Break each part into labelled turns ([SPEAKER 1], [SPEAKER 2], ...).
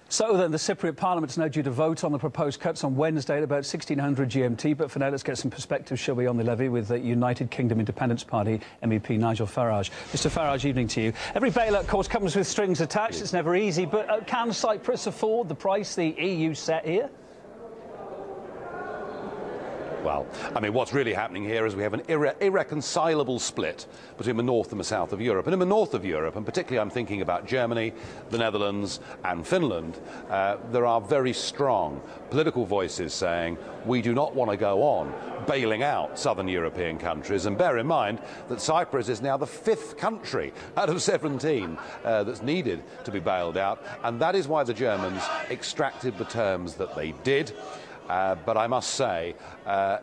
[SPEAKER 1] So then, the Cypriot Parliament is now due to vote on the proposed cuts on Wednesday at about 1600 GMT. But for now, let's get some perspective, shall we, on the levy with the United Kingdom Independence Party MEP Nigel Farage. Mr Farage, evening to you. Every bailout, of course, comes with strings attached. It's never easy. But can Cyprus afford the price the EU set here?
[SPEAKER 2] Well, I mean, what's really happening here is we have an irreconcilable split between the north and the south of Europe. And in the north of Europe, and particularly I'm thinking about Germany, the Netherlands and Finland, there are very strong political voices saying we do not want to go on bailing out southern European countries. And bear in mind that Cyprus is now the 5th country out of 17 that's needed to be bailed out. And that is why the Germans extracted the terms that they did. But I must say,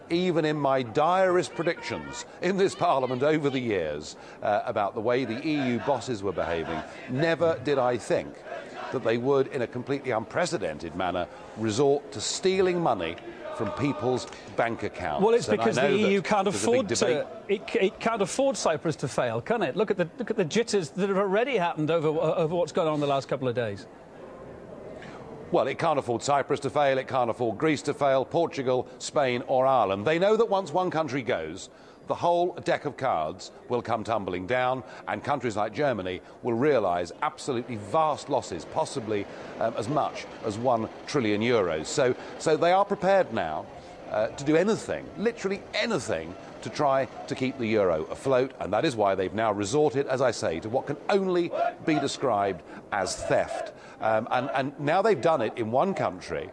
[SPEAKER 2] even in my direst predictions in this Parliament over the years about the way the EU bosses were behaving, never did I think that they would, in a completely unprecedented manner, resort to stealing money from people's bank accounts.
[SPEAKER 1] Well, it's because the EU can't afford to. It can't afford Cyprus to fail, can it? Look at the jitters that have already happened over what's gone on the last couple of days.
[SPEAKER 2] Well, it can't afford Cyprus to fail, it can't afford Greece to fail, Portugal, Spain or Ireland. They know that once one country goes, the whole deck of cards will come tumbling down, and countries like Germany will realise absolutely vast losses, possibly as much as €1 trillion. So they are prepared now to do anything, literally anything, to try to keep the euro afloat, and that is why they've now resorted, as I say, to what can only be described as theft. And now they've done it in one country.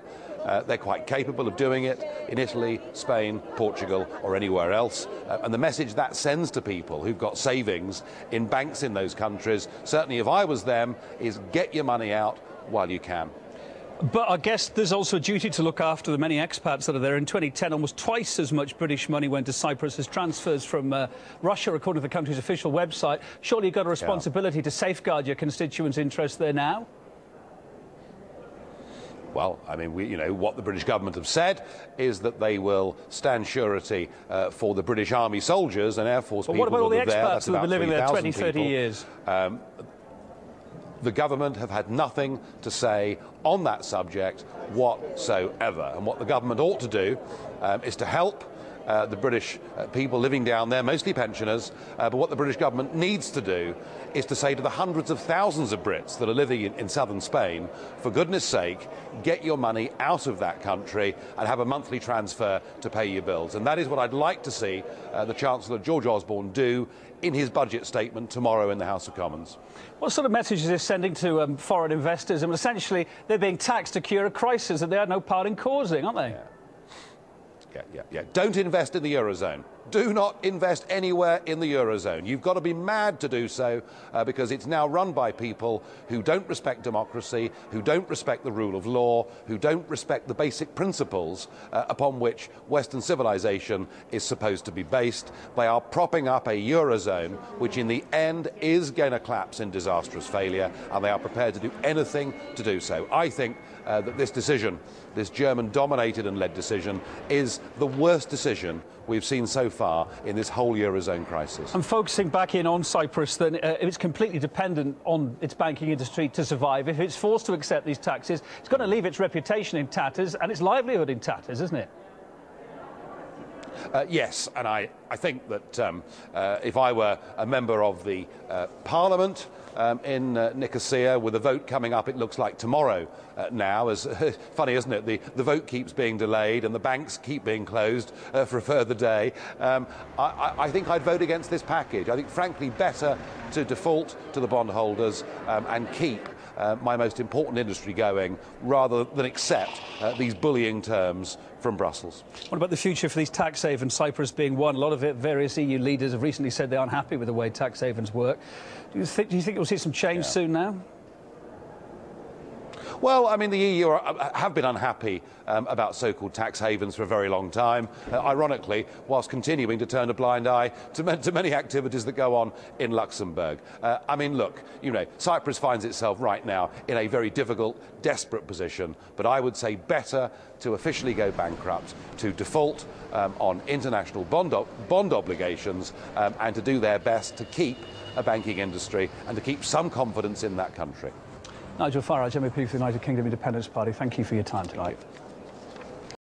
[SPEAKER 2] They're quite capable of doing it in Italy, Spain, Portugal or anywhere else. And the message that sends to people who've got savings in banks in those countries, certainly if I was them, is get your money out while you can.
[SPEAKER 1] But I guess there's also a duty to look after the many expats that are there. In 2010, almost twice as much British money went to Cyprus as transfers from Russia, according to the country's official website. Surely you've got a responsibility to safeguard your constituents' interests there now?
[SPEAKER 2] Well, I mean, what the British government have said is that they will stand surety for the British Army soldiers and Air Force people.
[SPEAKER 1] But what about all the expats
[SPEAKER 2] who
[SPEAKER 1] have been living there 20, 30 years?
[SPEAKER 2] The government have had nothing to say on that subject whatsoever. And what the government ought to do is to help the British people living down there, mostly pensioners. But what the British government needs to do is to say to the hundreds of thousands of Brits that are living in southern Spain, for goodness sake, get your money out of that country and have a monthly transfer to pay your bills. And that is what I'd like to see the Chancellor George Osborne do in his budget statement tomorrow in the House of Commons.
[SPEAKER 1] What sort of message is this sending to foreign investors? I mean, essentially, they're being taxed to cure a crisis that they had no part in causing, aren't they?
[SPEAKER 2] Yeah. Don't invest in the Eurozone. Do not invest anywhere in the Eurozone. You've got to be mad to do so because it's now run by people who don't respect democracy, who don't respect the rule of law, who don't respect the basic principles upon which Western civilization is supposed to be based. They are propping up a Eurozone which in the end is going to collapse in disastrous failure, and they are prepared to do anything to do so. I think that this decision, this German-dominated and led decision, is the worst decision we've seen so far in this whole Eurozone crisis.
[SPEAKER 1] And focusing back in on Cyprus, then, if it's completely dependent on its banking industry to survive, if it's forced to accept these taxes, it's going to leave its reputation in tatters and its livelihood in tatters, isn't it?
[SPEAKER 2] Yes, and I think that if I were a member of the Parliament in Nicosia, with a vote coming up, it looks like tomorrow now, as funny, isn't it? The vote keeps being delayed and the banks keep being closed for a further day. I think I'd vote against this package. I think, frankly, better to default to the bondholders and keep my most important industry going, rather than accept these bullying terms from Brussels.
[SPEAKER 1] What about the future for these tax havens, Cyprus being one? A lot of various EU leaders have recently said they aren't happy with the way tax havens work. Do you think we'll see some change soon now?
[SPEAKER 2] Well, I mean, the EU have been unhappy about so-called tax havens for a very long time, ironically, whilst continuing to turn a blind eye to many activities that go on in Luxembourg. I mean, look, Cyprus finds itself right now in a very difficult, desperate position, but I would say better to officially go bankrupt, to default on international bond obligations, and to do their best to keep a banking industry and to keep some confidence in that country.
[SPEAKER 1] Nigel Farage, MEP for the United Kingdom Independence Party, thank you for your time tonight.